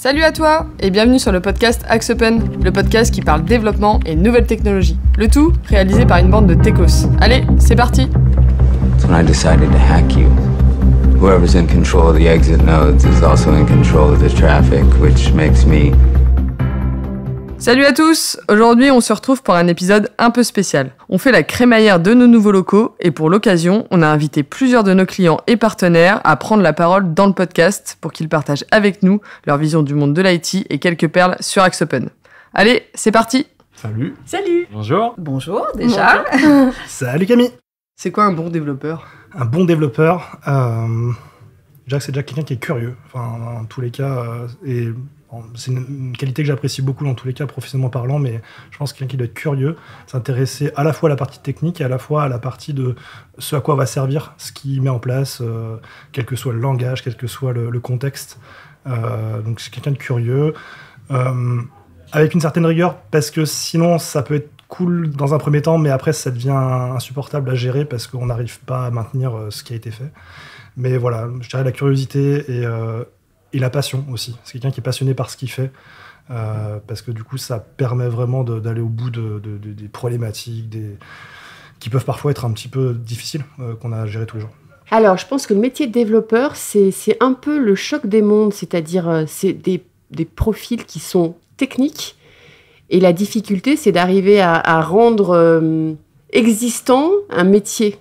Salut à toi et bienvenue sur le podcast Axe Open, le podcast qui parle développement et nouvelles technologies. Le tout réalisé par une bande de techos. Allez, c'est parti. That's when I decided to hack you. Whoever's in control of the exit nodes is also in control of the traffic, which makes me... Salut à tous. Aujourd'hui, on se retrouve pour un épisode un peu spécial. On fait la crémaillère de nos nouveaux locaux et pour l'occasion, on a invité plusieurs de nos clients et partenaires à prendre la parole dans le podcast pour qu'ils partagent avec nous leur vision du monde de l'IT et quelques perles sur Axe Open. Allez, c'est parti. Salut. Salut. Bonjour. Bonjour déjà. Salut Camille. C'est quoi un bon développeur ? Un bon développeur, déjà c'est déjà quelqu'un qui est curieux. Enfin, dans tous les cas, c'est une qualité que j'apprécie beaucoup dans tous les cas, professionnellement parlant, mais je pense que quelqu'un qui doit être curieux, s'intéresser à la fois à la partie technique et à la fois à la partie de ce à quoi va servir, ce qu'il met en place, quel que soit le langage, quel que soit le contexte. Donc c'est quelqu'un de curieux, avec une certaine rigueur, parce que sinon ça peut être cool dans un premier temps, mais après ça devient insupportable à gérer parce qu'on n'arrive pas à maintenir ce qui a été fait. Mais voilà, je dirais la curiosité et la passion aussi. C'est quelqu'un qui est passionné par ce qu'il fait, parce que du coup ça permet vraiment d'aller au bout des problématiques qui peuvent parfois être un petit peu difficiles, qu'on a à gérer tous les jours. Alors, je pense que le métier de développeur, c'est un peu le choc des mondes, c'est-à-dire c'est des profils qui sont techniques, et la difficulté, c'est d'arriver à rendre existant un métier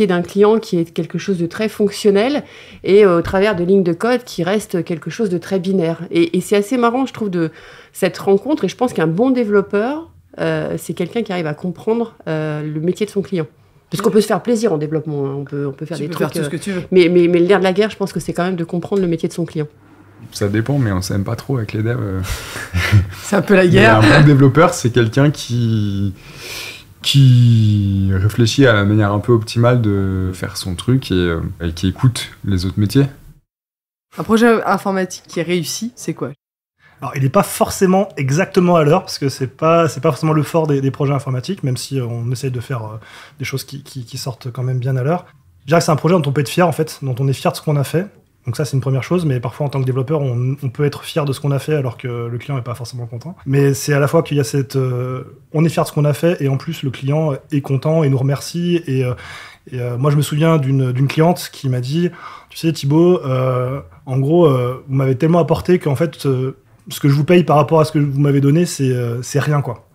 d'un client qui est quelque chose de très fonctionnel, et au travers de lignes de code qui reste quelque chose de très binaire. Et c'est assez marrant, je trouve, de cette rencontre, et je pense qu'un bon développeur, c'est quelqu'un qui arrive à comprendre le métier de son client. Parce qu'on peut se faire plaisir en développement, hein. On peut faire des trucs. Faire tout ce que tu veux. Mais le nerf de la guerre, je pense que c'est quand même de comprendre le métier de son client. Ça dépend, mais on s'aime pas trop avec les devs. C'est un peu la guerre. Mais un bon développeur, c'est quelqu'un qui réfléchit à la manière un peu optimale de faire son truc et qui écoute les autres métiers. Un projet informatique qui est réussi, c'est quoi ? Alors, il n'est pas forcément exactement à l'heure, parce que c'est pas forcément le fort des projets informatiques, même si on essaie de faire des choses qui sortent quand même bien à l'heure. Je dirais que c'est un projet dont on peut être fier, en fait, dont on est fier de ce qu'on a fait. Donc ça, c'est une première chose, mais parfois, en tant que développeur, on peut être fier de ce qu'on a fait, alors que le client n'est pas forcément content. Mais c'est à la fois qu'il y a on est fier de ce qu'on a fait, et en plus, le client est content et nous remercie. Et moi, je me souviens d'une cliente qui m'a dit, tu sais, Thibaut, en gros, vous m'avez tellement apporté qu'en fait... ce que je vous paye par rapport à ce que vous m'avez donné, c'est rien, quoi.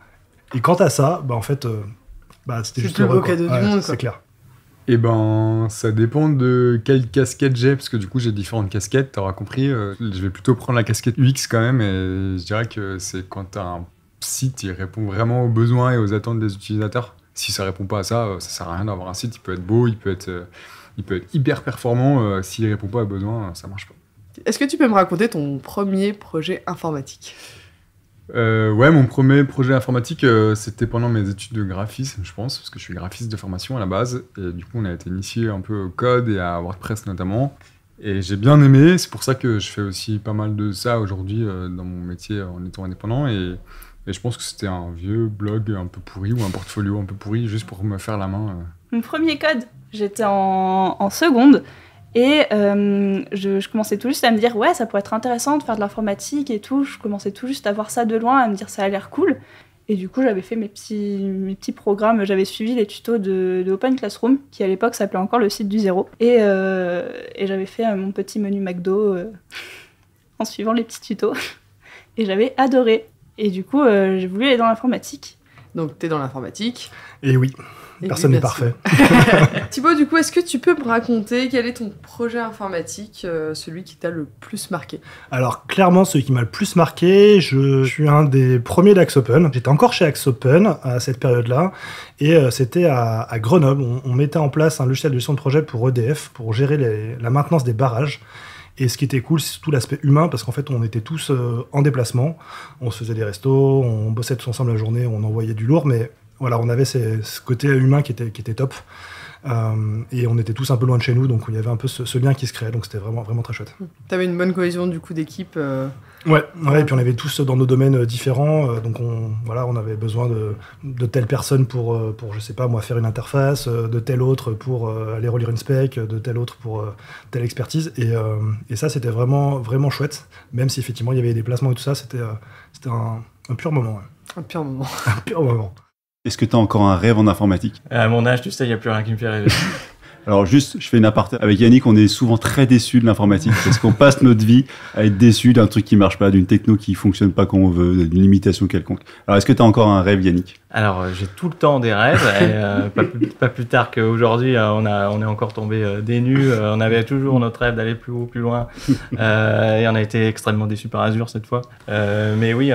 Et quant à ça, en fait, c'était juste le beau heureux, cadeau quoi. du monde, quoi. C'est clair. Et ça dépend de quelle casquette j'ai, parce que du coup, j'ai différentes casquettes, t'auras compris. Je vais plutôt prendre la casquette UX quand même, et je dirais que c'est quand t'as un site, il répond vraiment aux besoins et aux attentes des utilisateurs. Si ça répond pas à ça, ça sert à rien d'avoir un site. Il peut être beau, il peut être hyper performant. S'il répond pas aux besoins, ça marche pas. Est-ce que tu peux me raconter ton premier projet informatique ? Ouais, mon premier projet informatique, c'était pendant mes études de graphisme, je pense, parce que je suis graphiste de formation à la base. Et du coup, on a été initié un peu au code et à WordPress notamment. Et j'ai bien aimé, c'est pour ça que je fais aussi pas mal de ça aujourd'hui dans mon métier en étant indépendant. Et je pense que c'était un vieux blog un peu pourri ou un portfolio un peu pourri, juste pour me faire la main. Mon premier code, j'étais en seconde. Et je commençais tout juste à me dire, ouais, ça pourrait être intéressant de faire de l'informatique et tout. Je commençais tout juste à voir ça de loin, à me dire, ça a l'air cool. Et du coup, j'avais fait mes petits programmes. J'avais suivi les tutos de Open Classroom, qui à l'époque s'appelait encore le site du zéro. Et j'avais fait mon petit menu McDo en suivant les petits tutos. Et j'avais adoré. Et du coup, j'ai voulu aller dans l'informatique. Donc, t'es dans l'informatique. Et oui. Personne n'est parfait. Thibaut, du coup, est-ce que tu peux me raconter quel est ton projet informatique, celui qui t'a le plus marqué ? Alors, clairement, celui qui m'a le plus marqué, je suis un des premiers d'Axe Open. J'étais encore chez Axe Open à cette période-là, et c'était à Grenoble. On mettait en place un logiciel de gestion de projet pour EDF, pour gérer la maintenance des barrages. Et ce qui était cool, c'est surtout l'aspect humain, parce qu'en fait, on était tous en déplacement. On se faisait des restos, on bossait tous ensemble la journée, on envoyait du lourd, mais... Voilà, on avait ce côté humain qui était top. Et on était tous un peu loin de chez nous, donc il y avait un peu ce lien qui se créait, donc c'était vraiment, vraiment très chouette. T'avais une bonne cohésion du coup d'équipe. Ouais, et puis on avait tous dans nos domaines différents, donc on avait besoin de telle personne pour je sais pas moi, faire une interface, de telle autre pour aller relire une spec, de telle autre pour telle expertise, et ça c'était vraiment, vraiment chouette, même si effectivement il y avait des déplacements et tout ça, c'était un pur moment. Ouais. Un pur moment. Un pur moment. Est-ce que tu as encore un rêve en informatique? À mon âge, tu sais, il n'y a plus rien qui me fait rêver. Alors juste, je fais une aparté. Avec Yannick, on est souvent très déçus de l'informatique parce qu'on passe notre vie à être déçus d'un truc qui marche pas, d'une techno qui fonctionne pas comme on veut, d'une limitation quelconque. Alors est-ce que tu as encore un rêve, Yannick? Alors, j'ai tout le temps des rêves. Et, pas plus tard qu'aujourd'hui, on est encore tombé des nues. On avait toujours notre rêve d'aller plus haut, plus loin. Et on a été extrêmement déçus par Azure cette fois. Mais oui,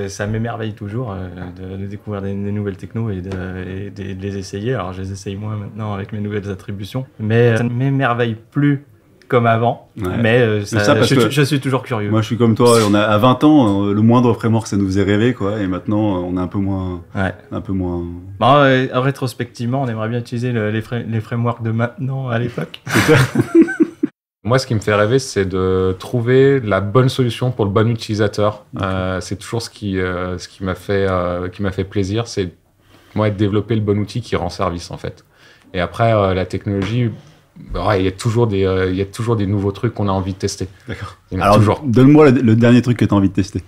ça m'émerveille toujours de découvrir des nouvelles technos et de les essayer. Alors, je les essaye moins maintenant avec mes nouvelles attributions. Mais ça ne m'émerveille plus comme avant. Ouais. Mais je suis toujours curieux. Moi, je suis comme toi. À 20 ans, le moindre framework, ça nous faisait rêver, quoi. Et maintenant, on est un peu moins. Ouais. Un peu moins. Bon, rétrospectivement, on aimerait bien utiliser les frameworks de maintenant à l'époque. Moi, ce qui me fait rêver, c'est de trouver la bonne solution pour le bon utilisateur. C'est toujours ce qui m'a fait plaisir, c'est moi de développer le bon outil qui rend service en fait. Et après, la technologie, il y a toujours des nouveaux trucs qu'on a envie de tester. D'accord. Alors, donne-moi le dernier truc que tu as envie de tester.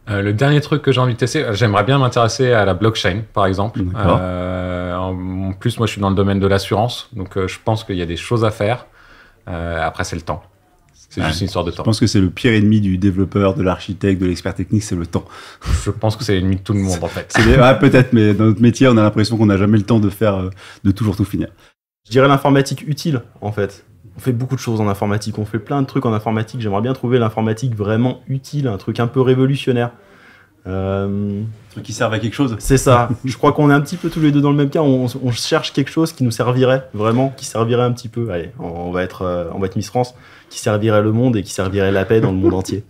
Le dernier truc que j'ai envie de tester, j'aimerais bien m'intéresser à la blockchain, par exemple. En plus, moi, je suis dans le domaine de l'assurance, donc je pense qu'il y a des choses à faire. Après, c'est le temps. C'est juste une histoire de temps. Je pense que c'est le pire ennemi du développeur, de l'architecte, de l'expert technique, c'est le temps. Je pense que c'est l'ennemi de tout le monde, en fait. Peut-être, mais dans notre métier, on a l'impression qu'on n'a jamais le temps de toujours tout finir. Je dirais l'informatique utile, en fait. On fait beaucoup de choses en informatique, on fait plein de trucs en informatique. J'aimerais bien trouver l'informatique vraiment utile, un truc un peu révolutionnaire. Un truc qui serve à quelque chose. C'est ça. Je crois qu'on est un petit peu tous les deux dans le même cas. On cherche quelque chose qui nous servirait vraiment, qui servirait un petit peu. Allez, on va être Miss France, qui servirait le monde et qui servirait la paix dans le monde entier.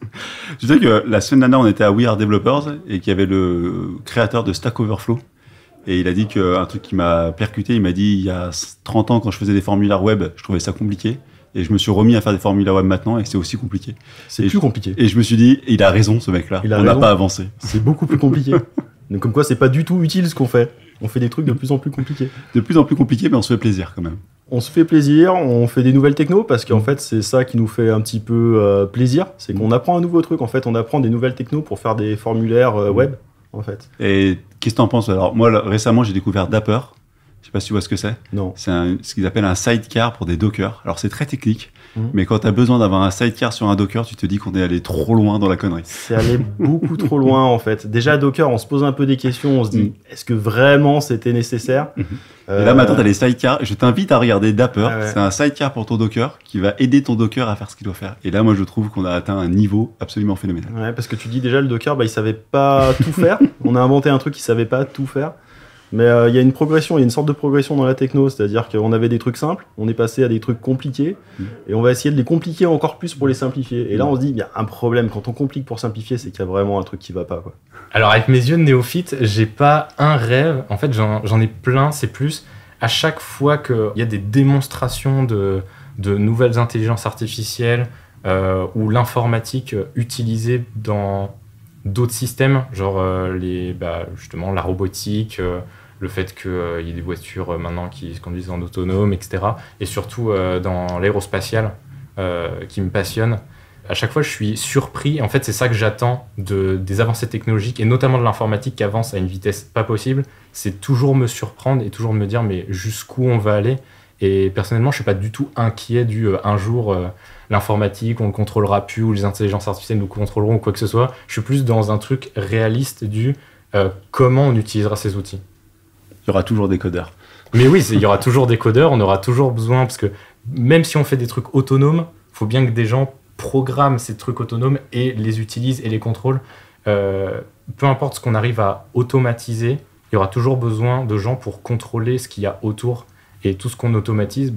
Tu sais que la semaine dernière, on était à We Are Developers et qu'il y avait le créateur de Stack Overflow. Et il a dit qu'un truc qui m'a percuté, il m'a dit il y a 30 ans, quand je faisais des formulaires web, je trouvais ça compliqué. Et je me suis remis à faire des formulaires web maintenant et c'est aussi compliqué. C'est plus compliqué. Et je me suis dit, il a raison ce mec-là, on n'a pas avancé. C'est beaucoup plus compliqué. Donc comme quoi, c'est pas du tout utile ce qu'on fait. On fait des trucs de plus en plus compliqués. De plus en plus compliqués, mais on se fait plaisir quand même. On se fait plaisir, on fait des nouvelles technos parce qu'en fait, c'est ça qui nous fait un petit peu plaisir. C'est qu'on apprend un nouveau truc. En fait, on apprend des nouvelles technos pour faire des formulaires web, en fait. Et qu'est-ce que t'en penses? Alors moi, récemment, j'ai découvert Dapper. Je sais pas si tu vois ce que c'est. Non. C'est ce qu'ils appellent un sidecar pour des Docker. Alors c'est très technique, mais quand tu as besoin d'avoir un sidecar sur un Docker, tu te dis qu'on est allé trop loin dans la connerie. C'est allé beaucoup trop loin en fait. Déjà Docker, on se pose un peu des questions, on se dit est-ce que vraiment c'était nécessaire? Et là maintenant tu as les sidecars. Je t'invite à regarder Dapper. Ah ouais. C'est un sidecar pour ton Docker qui va aider ton Docker à faire ce qu'il doit faire. Et là moi je trouve qu'on a atteint un niveau absolument phénoménal. Ouais, parce que tu dis déjà le Docker, il savait pas tout faire. On a inventé un truc qui savait pas tout faire. Mais il y a une progression, il y a une sorte de progression dans la techno, c'est-à-dire qu'on avait des trucs simples, on est passé à des trucs compliqués, et on va essayer de les compliquer encore plus pour les simplifier. Et là, on se dit, il y a un problème, quand on complique pour simplifier, c'est qu'il y a vraiment un truc qui va pas, quoi. Alors, avec mes yeux de néophyte, j'ai pas un rêve, en fait, j'en ai plein, c'est plus, à chaque fois qu'il y a des démonstrations de nouvelles intelligences artificielles, ou l'informatique utilisée dans d'autres systèmes, genre justement la robotique, le fait qu'il y ait des voitures maintenant qui se conduisent en autonome, etc. Et surtout dans l'aérospatial, qui me passionne. À chaque fois, je suis surpris. En fait, c'est ça que j'attends des avancées technologiques, et notamment de l'informatique qui avance à une vitesse pas possible. C'est toujours me surprendre et toujours me dire, mais jusqu'où on va aller? Et personnellement, je suis pas du tout inquiet un jour, l'informatique, on ne contrôlera plus, ou les intelligences artificielles nous contrôleront, ou quoi que ce soit. Je suis plus dans un truc réaliste comment on utilisera ces outils. Il y aura toujours des codeurs. Mais oui, il y aura toujours des codeurs, on aura toujours besoin, parce que même si on fait des trucs autonomes, il faut bien que des gens programment ces trucs autonomes et les utilisent et les contrôlent. Peu importe ce qu'on arrive à automatiser, il y aura toujours besoin de gens pour contrôler ce qu'il y a autour. Et tout ce qu'on automatise,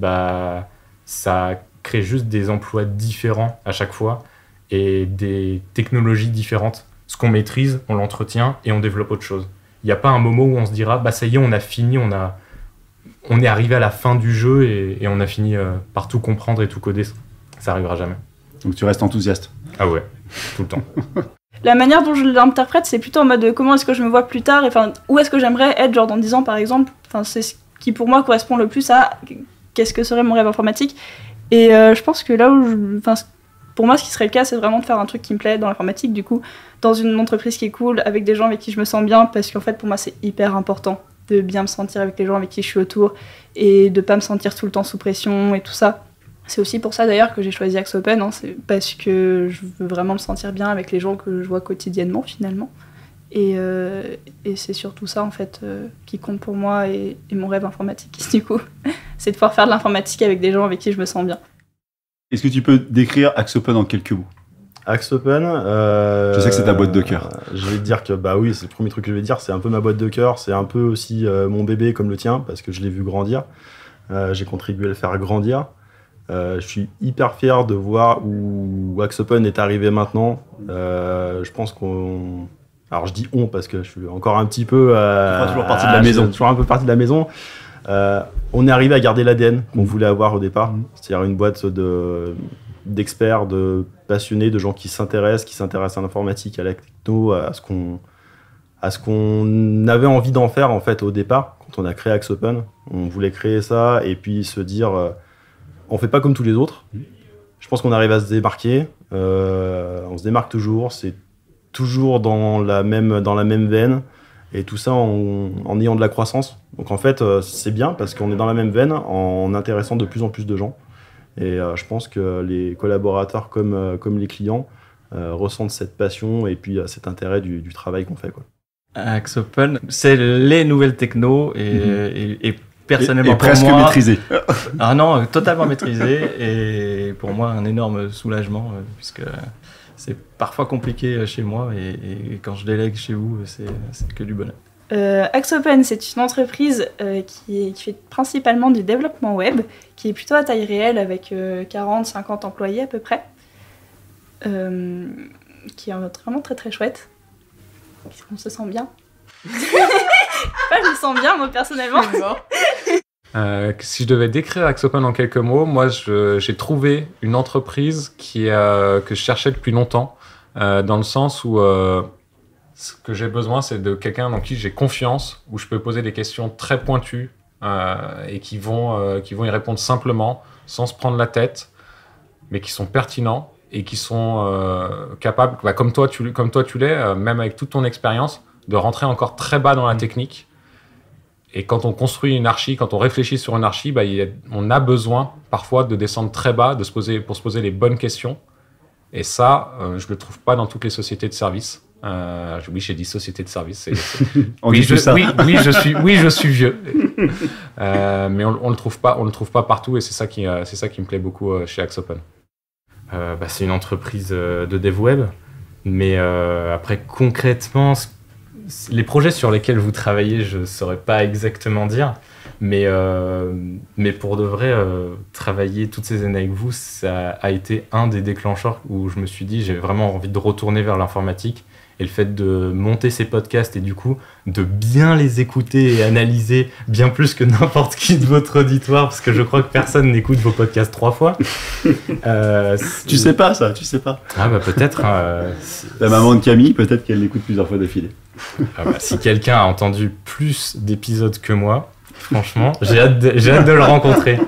ça crée juste des emplois différents à chaque fois et des technologies différentes. Ce qu'on maîtrise, on l'entretient et on développe autre chose. Il n'y a pas un moment où on se dira, ça y est, on a fini, on on est arrivé à la fin du jeu et on a fini par tout comprendre et tout coder. Ça arrivera jamais. Donc tu restes enthousiaste. Ah ouais, tout le temps. La manière dont je l'interprète, c'est plutôt en mode comment est-ce que je me vois plus tard, enfin où est-ce que j'aimerais être genre dans 10 ans par exemple. Enfin, c'est ce qui pour moi correspond le plus à qu'est-ce que serait mon rêve informatique. Et je pense que là où pour moi ce qui serait le cas, c'est vraiment de faire un truc qui me plaît dans l'informatique, du coup dans une entreprise qui est cool, avec des gens avec qui je me sens bien, parce qu'en fait pour moi c'est hyper important de bien me sentir avec les gens avec qui je suis autour et de pas me sentir tout le temps sous pression et tout ça. C'est aussi pour ça d'ailleurs que j'ai choisi Axe Open, hein, c'est parce que je veux vraiment me sentir bien avec les gens que je vois quotidiennement finalement. Et c'est surtout ça en fait qui compte pour moi et mon rêve informatique du coup. C'est de pouvoir faire de l'informatique avec des gens avec qui je me sens bien. Est-ce que tu peux décrire Axe Open en quelques mots? Axe Open. Je sais que c'est ta boîte de cœur. Je vais te dire que bah oui, c'est le premier truc que je vais dire. C'est un peu ma boîte de cœur. C'est un peu aussi mon bébé comme le tien parce que je l'ai vu grandir. J'ai contribué à le faire grandir. Je suis hyper fier de voir où Axe Open est arrivé maintenant. Je pense qu'on... Alors je dis on parce que je suis encore un petit peu... toujours partie de la maison. Toujours un peu partie de la maison. On est arrivé à garder l'ADN qu'on voulait avoir au départ. C'est-à-dire une boîte d'experts, de passionnés, de gens qui s'intéressent à l'informatique, à la techno, à ce qu'on avait envie d'en faire en fait au départ. Quand on a créé Axe Open, on voulait créer ça et puis se dire... on fait pas comme tous les autres. Je pense qu'on arrive à se démarquer. On se démarque toujours. C'est toujours dans la même veine. Et tout ça en ayant de la croissance. Donc en fait, c'est bien parce qu'on est dans la même veine en intéressant de plus en plus de gens. Et je pense que les collaborateurs comme les clients ressentent cette passion et puis cet intérêt du travail qu'on fait, quoi. Axe Open, c'est les nouvelles technos et personnellement et presque pour moi, maîtrisé. Ah non, totalement maîtrisé et pour moi un énorme soulagement puisque c'est parfois compliqué chez moi et quand je délègue chez vous, c'est que du bonheur. Axe Open, c'est une entreprise qui fait principalement du développement web, qui est plutôt à taille réelle avec 40-50 employés à peu près, qui est vraiment très très chouette. On se sent bien. Je me sens bien moi personnellement. Si je devais décrire Axe Open en quelques mots, moi j'ai trouvé une entreprise que je cherchais depuis longtemps, dans le sens où ce que j'ai besoin c'est de quelqu'un dans qui j'ai confiance, où je peux poser des questions très pointues et qui vont y répondre simplement, sans se prendre la tête, mais qui sont pertinents et qui sont capables, comme toi tu l'es, même avec toute ton expérience, de rentrer encore très bas dans la technique. Et quand on construit une archi, quand on réfléchit sur une archi, on a besoin parfois de descendre très bas, pour se poser les bonnes questions. Et ça, je ne le trouve pas dans toutes les sociétés de services. Oui, j'ai dit société de services. Oui, je suis vieux. Mais on le trouve pas partout, et c'est ça qui me plaît beaucoup chez Axe Open. C'est une entreprise de dev web, mais après concrètement, les projets sur lesquels vous travaillez, je ne saurais pas exactement dire, mais pour de vrai, travailler toutes ces années avec vous, ça a été un des déclencheurs où je me suis dit j'ai vraiment envie de retourner vers l'informatique. Et le fait de monter ces podcasts et du coup de bien les écouter et analyser bien plus que n'importe qui de votre auditoire, parce que je crois que personne n'écoute vos podcasts 3 fois. Tu sais pas ça, tu sais pas. Ah bah peut-être. La maman de Camille, peut-être qu'elle l'écoute plusieurs fois d'affilée. Si quelqu'un a entendu plus d'épisodes que moi, franchement, j'ai hâte de le rencontrer.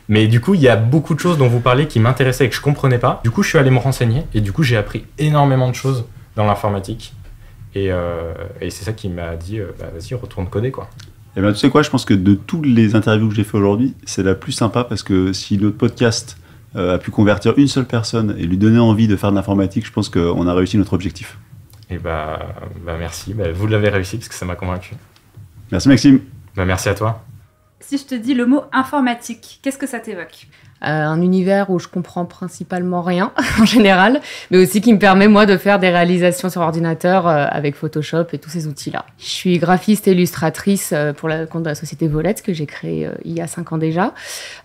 Mais du coup, il y a beaucoup de choses dont vous parlez qui m'intéressaient et que je comprenais pas. Du coup, je suis allé me renseigner et du coup, j'ai appris énormément de choses dans l'informatique. Et c'est ça qui m'a dit, vas-y, retourne coder, quoi. Et ben, tu sais quoi, je pense que de toutes les interviews que j'ai fait aujourd'hui, c'est la plus sympa parce que si notre podcast a pu convertir une seule personne et lui donner envie de faire de l'informatique, je pense qu'on a réussi notre objectif. Et merci. Vous l'avez réussi parce que ça m'a convaincu. Merci Maxime. Merci à toi. Si je te dis le mot informatique, qu'est-ce que ça t'évoque ? Un univers où je comprends principalement rien, en général, mais aussi qui me permet, moi, de faire des réalisations sur ordinateur avec Photoshop et tous ces outils-là. Je suis graphiste et illustratrice pour le compte de la société Volette, que j'ai créée il y a 5 ans déjà.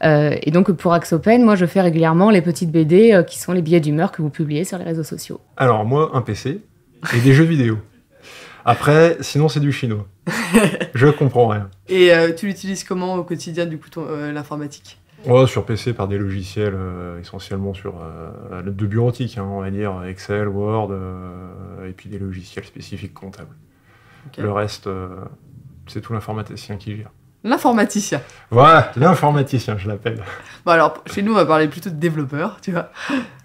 Et donc, pour Axe Open, moi, je fais régulièrement les petites BD qui sont les billets d'humeur que vous publiez sur les réseaux sociaux. Alors, moi, un PC et des jeux vidéo. Après, sinon, c'est du chinois. Je comprends rien. Et tu l'utilises comment au quotidien, du coup, l'informatique? Sur PC, par des logiciels essentiellement de bureautique, on va dire, Excel, Word, et puis des logiciels spécifiques comptables. Okay. Le reste, c'est tout l'informaticien qui gère. L'informaticien. Voilà, l'informaticien, je l'appelle. Bon, alors, chez nous, on va parler plutôt de développeur, tu vois.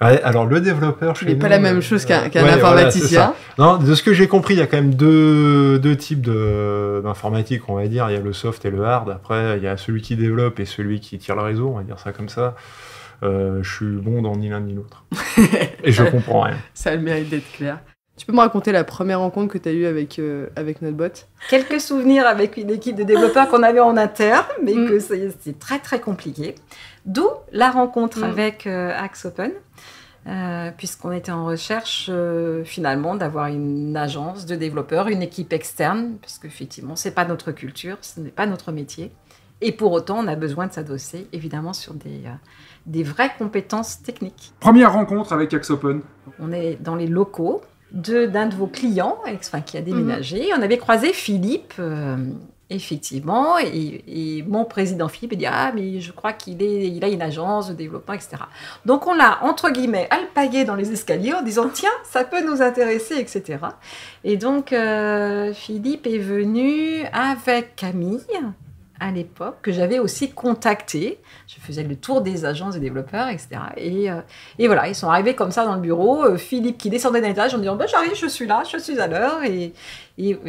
Ouais, alors le développeur, chez nous... pas la même chose qu'un informaticien. Voilà, non, de ce que j'ai compris, il y a quand même deux types d'informatique, on va dire. Il y a le soft et le hard. Après, il y a celui qui développe et celui qui tire le réseau, on va dire ça comme ça. Je suis bon dans ni l'un ni l'autre. Et je comprends rien. Ça a le mérite d'être clair. Tu peux me raconter la première rencontre que tu as eue avec notre bot? Quelques souvenirs avec une équipe de développeurs qu'on avait en interne, mais que c'est très très compliqué. D'où la rencontre avec Axe Open, puisqu'on était en recherche finalement d'avoir une agence de développeurs, une équipe externe, parce qu'effectivement, ce n'est pas notre culture, ce n'est pas notre métier. Et pour autant, on a besoin de s'adosser évidemment sur des vraies compétences techniques. Première rencontre avec Axe Open. On est dans les locaux d'un de vos clients, qui a déménagé. On avait croisé Philippe, effectivement, et mon président Philippe a dit « Ah, mais je crois qu'il a une agence de développement, etc. » Donc, on l'a, entre guillemets, alpagué dans les escaliers en disant « Tiens, ça peut nous intéresser, etc. » Et donc, Philippe est venu avec Camille, à l'époque, que j'avais aussi contacté. Je faisais le tour des agences de développeurs, etc. Et voilà, ils sont arrivés comme ça dans le bureau. Philippe qui descendait d'un étage en disant « J'arrive, je suis là, je suis à l'heure. » Et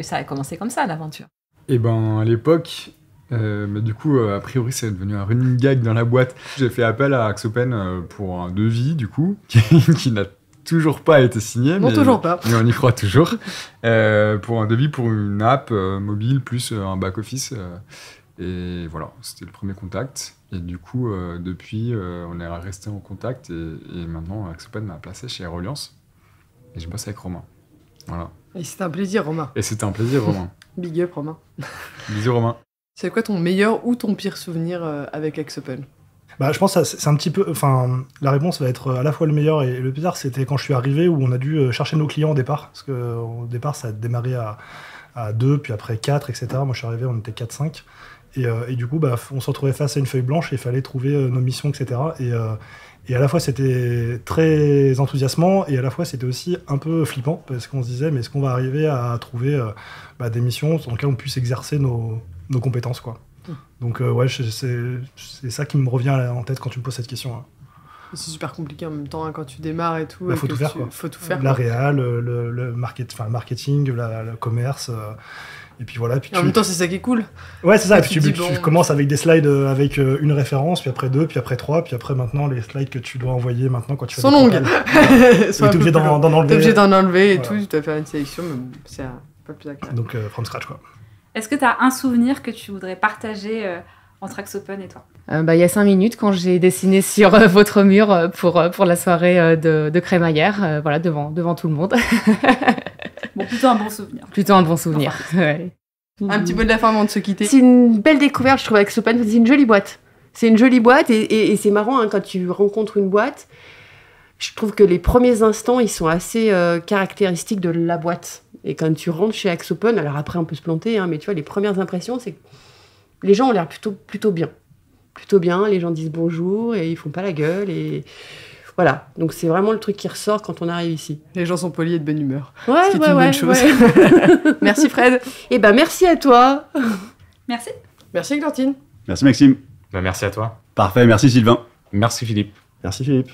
ça a commencé comme ça, l'aventure. Et à l'époque, du coup, a priori, c'est devenu un running gag dans la boîte. J'ai fait appel à Axe Open pour un devis, du coup, qui n'a toujours pas été signé. Non, toujours pas. Mais on y croit toujours. Pour un devis pour une app mobile plus un back-office. Et voilà, c'était le premier contact. Et du coup, depuis, on est resté en contact. Et maintenant, Axe Open m'a placé chez Aeroliance. Et je bosse avec Romain. Voilà. Et c'était un plaisir, Romain. Big up, Romain. Bisous, Romain. C'est quoi ton meilleur ou ton pire souvenir avec Axe Open? Je pense que c'est un petit peu... la réponse va être à la fois le meilleur et le pire. C'était quand je suis arrivé où on a dû chercher nos clients au départ. Parce qu'au départ, ça a démarré à 2, puis après 4, etc. Moi, je suis arrivé, on était 4-5. Et du coup, on se retrouvait face à une feuille blanche et il fallait trouver nos missions, etc. Et à la fois, c'était très enthousiasmant et à la fois, c'était aussi un peu flippant parce qu'on se disait, mais est-ce qu'on va arriver à trouver des missions dans lesquelles on puisse exercer nos compétences, quoi. Donc, c'est ça qui me revient en tête quand tu me poses cette question. C'est super compliqué en même temps quand tu démarres et tout. Faut tout faire, quoi. Faut tout faire. La réal, le marketing, le commerce... Et puis voilà. Puis en même temps, c'est ça qui est cool. Ouais, c'est ça. Et puis tu commences avec des slides avec une référence, puis après 2, puis après 3, puis après maintenant, les slides que tu dois envoyer maintenant quand tu fais sont longues. Tu es obligé d'en enlever. T'es obligé d'en enlever et tout, tu dois faire une sélection, mais bon, c'est pas plus agréable. Donc, from scratch, quoi. Est-ce que tu as un souvenir que tu voudrais partager entre Axe Open et toi? Il y a 5 minutes, quand j'ai dessiné sur votre mur pour la soirée de crémaillère, voilà, devant tout le monde. Bon, plutôt un bon souvenir. Plutôt un bon souvenir, ouais. Un petit peu de la fin avant de se quitter. C'est une belle découverte, je trouve, avec Axe Open. C'est une jolie boîte. C'est une jolie boîte et c'est marrant, quand tu rencontres une boîte, je trouve que les premiers instants, ils sont assez caractéristiques de la boîte. Et quand tu rentres chez Axe Open, alors après on peut se planter, mais tu vois, les premières impressions, c'est que les gens ont l'air plutôt bien. Plutôt bien, les gens disent bonjour et ils font pas la gueule et... Voilà, donc c'est vraiment le truc qui ressort quand on arrive ici. Les gens sont polis et de bonne humeur. Ouais, c'est une bonne chose. Ouais. Merci Fred. Et merci à toi. Merci. Merci Glantine. Merci Maxime. Merci à toi. Parfait, merci Sylvain. Merci Philippe. Merci Philippe.